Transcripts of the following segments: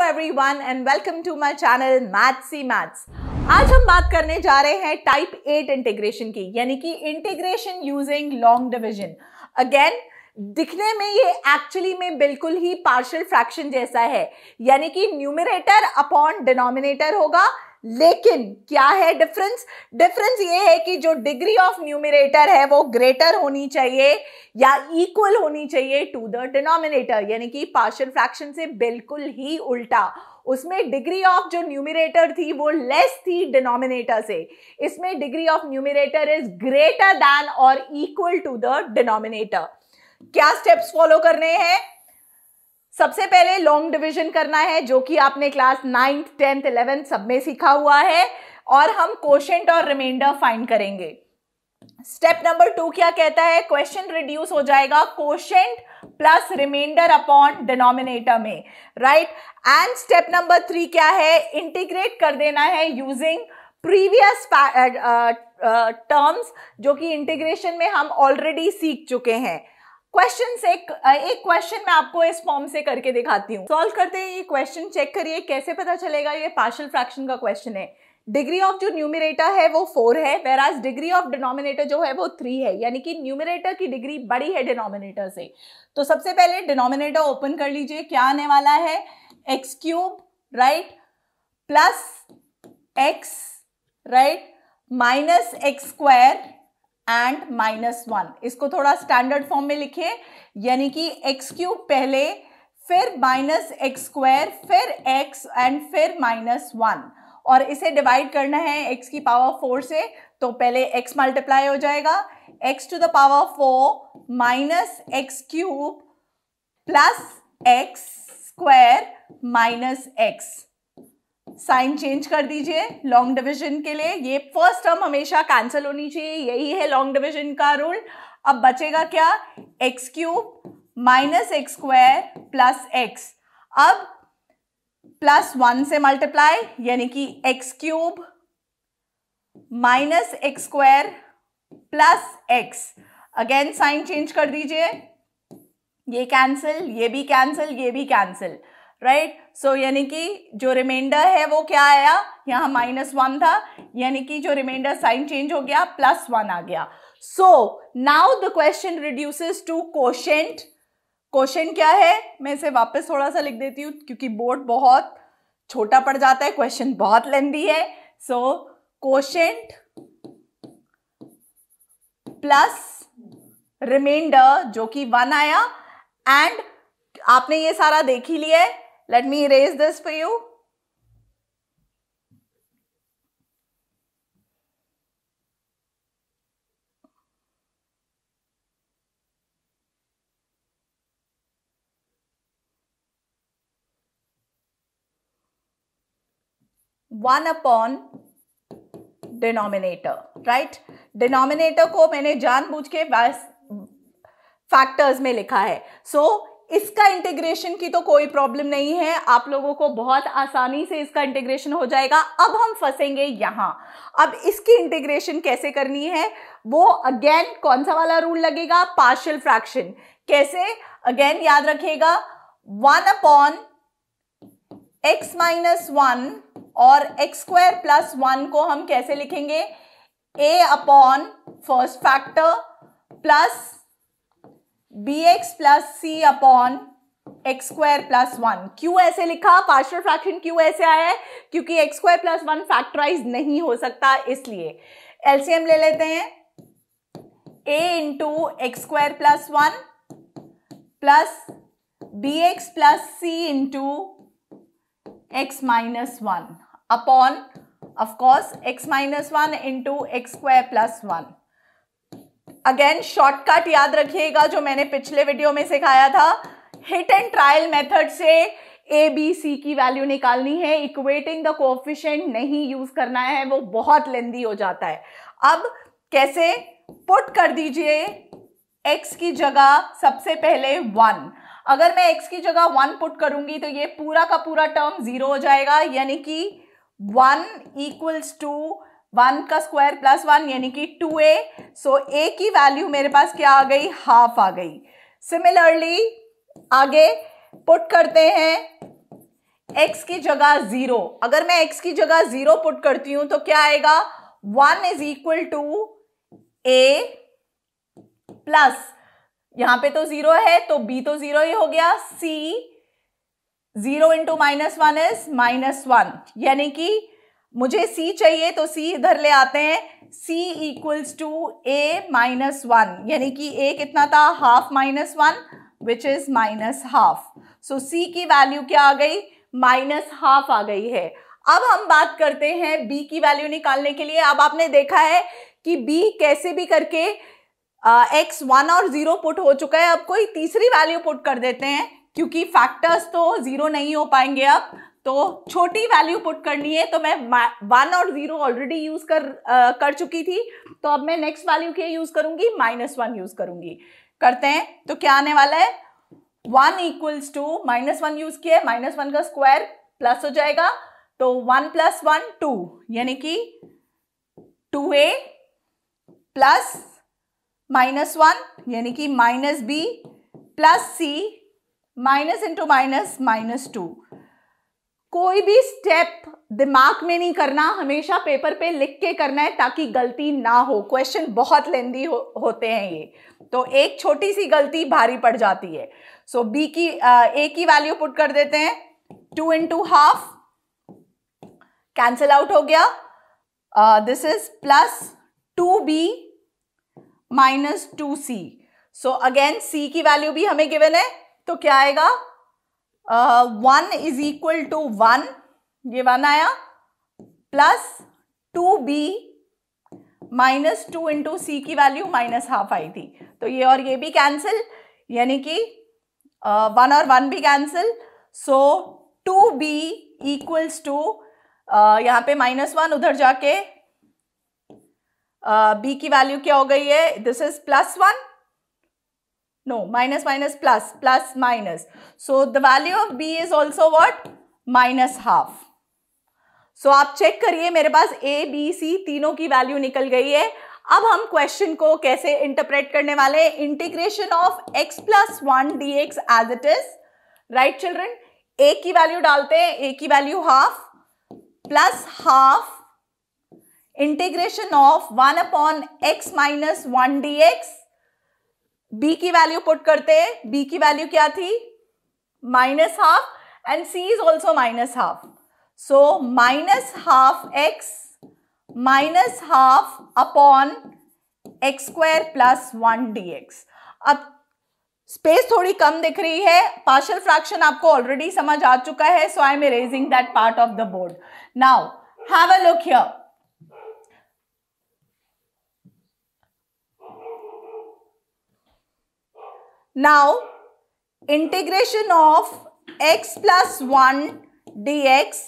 everyone and welcome to my channel Mathsy Maths। आज हम बात करने जा रहे हैं टाइप 8 इंटीग्रेशन की, यानी कि integration using long division. Again दिखने में ये एक्चुअली में बिल्कुल ही पार्शियल फ्रैक्शन जैसा है, यानी कि न्यूमरेटर अपॉन डिनोमिनेटर होगा। लेकिन क्या है डिफरेंस? डिफरेंस ये है कि जो डिग्री ऑफ न्यूमरेटर है वो ग्रेटर होनी चाहिए या इक्वल होनी चाहिए टू द डिनोमिनेटर, यानी कि पार्शियल फ्रैक्शन से बिल्कुल ही उल्टा। उसमें डिग्री ऑफ जो न्यूमरेटर थी वो लेस थी डिनोमिनेटर से, इसमें degree of numerator is greater than और इक्वल टू द डिनोमिनेटर। क्या स्टेप्स फॉलो करने हैं? सबसे पहले लॉन्ग डिवीजन करना है, जो कि आपने क्लास 9th 10th 11th सब में सीखा हुआ है, और हम कोशेंट और रिमाइंडर फाइंड करेंगे। स्टेप नंबर 2 क्या कहता है? क्वेश्चन रिड्यूस हो जाएगा quotient plus remainder upon denominator में, राइट। एंड स्टेप नंबर 3 क्या है? इंटीग्रेट कर देना है यूजिंग प्रीवियस टर्म्स, जो कि इंटीग्रेशन में हम ऑलरेडी सीख चुके हैं। क्वेश्चन से एक क्वेश्चन मैं आपको इस फॉर्म से करके दिखाती हूँ। सॉल्व करते हैं ये क्वेश्चन, चेक करिए कैसे पता चलेगा ये पार्शियल फ्रैक्शन का क्वेश्चन है। डिग्री ऑफ जो न्यूमरेटर है वो 4 है, वेराज डिग्री ऑफ डिनोमिनेटर जो है वो 3 है, यानी कि न्यूमरेटर की डिग्री बड़ी है डिनोमिनेटर से। तो सबसे पहले डिनोमिनेटर ओपन कर लीजिए। क्या आने वाला है? X cube, right, plus x, right, minus x square and -1। इसको थोड़ा स्टैंडर्ड फॉर्म में लिखिए, यानी कि एक्स क्यूब पहले, फिर माइनस एक्स स्क्वायर, फिर एक्स एंड फिर -1, और इसे डिवाइड करना है एक्स की पावर 4 से। तो पहले एक्स मल्टीप्लाई हो जाएगा, x to the power 4 minus x cube plus x square minus x. Sign change कर दीजिए लॉन्ग डिवीजन के लिए। ये फर्स्ट टर्म हमेशा कैंसिल होनी चाहिए, यही है लॉन्ग डिवीजन का रूल। अब बचेगा क्या? X cube minus x square plus x. अब +1 से मल्टीप्लाई, यानी कि x cube minus x square plus x. Again sine change कर दीजिए, ये कैंसिल, ये भी कैंसिल, ये भी कैंसिल, राइट। सो यानी कि जो रिमाइंडर है वो क्या आया? यहाँ -1 था, यानी कि जो रिमाइंडर साइन चेंज हो गया, +1 आ गया। So now the question reduces to quotient. Quotient क्या है? मैं इसे वापस थोड़ा सा लिख देती हूँ, क्योंकि बोर्ड बहुत छोटा पड़ जाता है, क्वेश्चन बहुत लेंथी है। सो कोशेंट प्लस रिमाइंडर जो कि 1 आया, एंड आपने ये सारा देख ही लिया है। Let me erase this for you. One upon denominator, right. Denominator को मैंने जानबूझ के फैक्टर्स में लिखा है। सो इसका इंटीग्रेशन की तो कोई प्रॉब्लम नहीं है, आप लोगों को बहुत आसानी से इसका इंटीग्रेशन हो जाएगा। अब हम फंसेंगे यहां। अब इसकी इंटीग्रेशन कैसे करनी है? वो अगेन कौन सा वाला रूल लगेगा? Partial fraction. कैसे? अगेन याद रखिएगा, 1 अपॉन x माइनस 1 और x स्क्वायर प्लस 1 को हम कैसे लिखेंगे? a upon first factor plus bx plus c upon x square plus 1। क्यों ऐसे लिखा? पार्शियल फ्रैक्शन क्यों ऐसे आया है? क्योंकि एक्स स्क्वायर प्लस 1 फैक्टराइज नहीं हो सकता, इसलिए। एलसीएम ले लेते हैं, a into x square plus 1 plus bx plus c into x minus 1 upon of course x minus 1 into x square plus 1। Again shortcut याद रखिएगा जो मैंने पिछले वीडियो में सिखाया था, हिट एंड ट्रायल मेथड से ए बी सी की वैल्यू निकालनी है। इक्वेटिंग द कोएफिशिएंट नहीं यूज करना है, वो बहुत लेंदी हो जाता है। अब कैसे? पुट कर दीजिए x की जगह सबसे पहले 1। अगर मैं x की जगह 1 पुट करूंगी तो ये पूरा का पूरा टर्म 0 हो जाएगा, यानी कि 1 इक्वल्स टू 1 का स्क्वायर प्लस 1, यानी कि 2a। सो a की वैल्यू मेरे पास क्या आ गई? हाफ आ गई। सिमिलरली आगे पुट करते हैं x की जगह 0, अगर मैं x की जगह 0 पुट करती हूं तो क्या आएगा, 1 is equal to a plus, यहां पे तो 0 है तो b तो 0 ही हो गया, c 0 इंटू -1 इज -1, यानी कि मुझे c चाहिए तो c इधर ले आते हैं, c इक्वल्स टू a -1, यानी कि a कितना था, half -1 which is -half. So c की वैल्यू क्या आ गई, -हाफ आ गई है। अब हम बात करते हैं b की वैल्यू निकालने के लिए। अब आपने देखा है कि b कैसे भी करके x 1 और 0 पुट हो चुका है, अब कोई तीसरी वैल्यू पुट कर देते हैं, क्योंकि फैक्टर्स तो 0 नहीं हो पाएंगे, अब तो छोटी वैल्यू पुट करनी है, तो मैं 1 और 0 ऑलरेडी यूज कर चुकी थी, तो अब मैं नेक्स्ट वैल्यू क्या यूज करूंगी, -1 यूज करूंगी। करते हैं तो क्या आने वाला है, 1 इक्वल्स टू -1 यूज किया, -1 का स्क्वायर प्लस हो जाएगा, तो 1 + 1 2, यानी कि 2a प्लस -1 यानी कि -b plus c, minus into minus -2। कोई भी स्टेप दिमाग में नहीं करना, हमेशा पेपर पे लिख के करना है ताकि गलती ना हो। क्वेश्चन बहुत लेंदी होते हैं ये, तो एक छोटी सी गलती भारी पड़ जाती है। सो b की a की वैल्यू पुट कर देते हैं, 2 इंटू हाफ कैंसिल आउट हो गया, this is plus 2b minus 2c। So again c की वैल्यू भी हमें गिवन है, तो क्या आएगा, 1 इज इक्वल टू 1, ये 1 आया, प्लस 2b माइनस 2 इंटू सी की वैल्यू -हाफ आई थी, तो ये और ये भी कैंसिल, यानी कि 1 और 1 भी cancel. So 2b equals to, यहाँ पे -1 उधर जाके b की वैल्यू क्या हो गई है, this is +1, no, minus plus minus, so the value of b is also what, -half। so आप चेक करिए, मेरे पास a b c तीनों की वैल्यू निकल गई है। अब हम क्वेश्चन को कैसे इंटरप्रेट करने वाले हैं, integration of x + 1 dx as it is, right children. a की वैल्यू डालते हैं, a की value half plus half integration of 1/x - 1 dx, b की वैल्यू पुट करते हैं, b की वैल्यू क्या थी, -half and c is also -half, so -half x -half upon x² + 1 dx। अब स्पेस थोड़ी कम दिख रही है, पार्शियल फ्रैक्शन आपको ऑलरेडी समझ आ चुका है, so I am erasing that part of the board. Now have a look here, now integration of x + 1 dx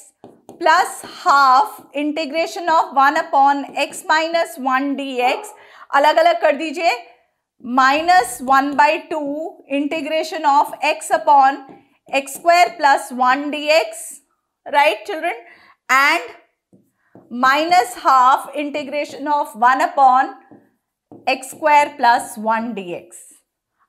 plus half integration of 1/x - 1 dx, अलग अलग कर दीजिए, -1/2 integration of x upon x² + 1 dx, right children, and -half integration of 1/x² + 1 dx।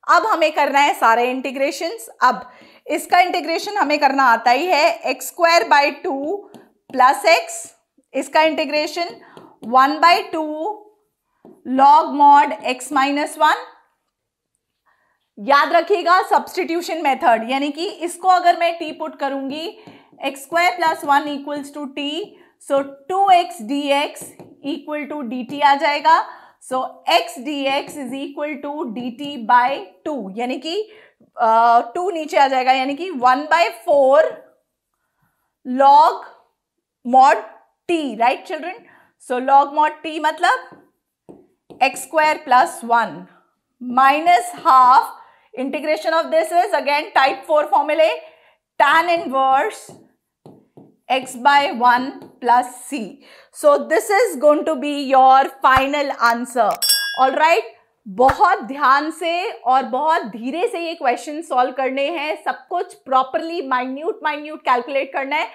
अब हमें करना है सारे integrations. अब इसका इंटीग्रेशन हमें करना आता ही है, x²/2 + x, इसका इंटीग्रेशन 1/2 log mod x - 1। याद रखिएगा सब्स्टिट्यूशन मेथड, यानी कि इसको अगर मैं t पुट करूंगी, x² + 1 equals to t, so 2x dx equal to dt आ जाएगा। So x dx is equal to dt/2, यानी कि 2 नीचे आ जाएगा, यानी कि 1/4 log mod t, right children. सो log mod t मतलब x² + 1 -half integration of this is again type 4 formula, tan inverse x/1 + c. So this is going to be your final answer. All right, बहुत ध्यान से और बहुत धीरे से ये question solve करने हैं, सब कुछ प्रॉपरली माइन्यूट कैलकुलेट करना है,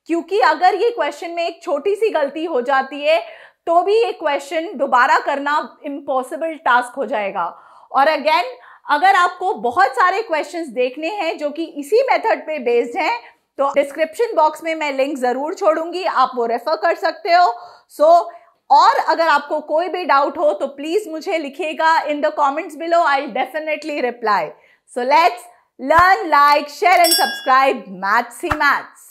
क्योंकि अगर ये क्वेश्चन में एक छोटी सी गलती हो जाती है तो भी ये क्वेश्चन दोबारा करना इम्पॉसिबल टास्क हो जाएगा। और अगेन अगर आपको बहुत सारे क्वेश्चंस देखने हैं जो कि इसी मेथड पे बेस्ड हैं, तो डिस्क्रिप्शन बॉक्स में मैं लिंक जरूर छोड़ूंगी, आप वो रेफर कर सकते हो। और अगर आपको कोई भी डाउट हो तो प्लीज मुझे लिखिएगा in the comments below, I will definitely reply. So let's learn, like, share and subscribe mathsy maths.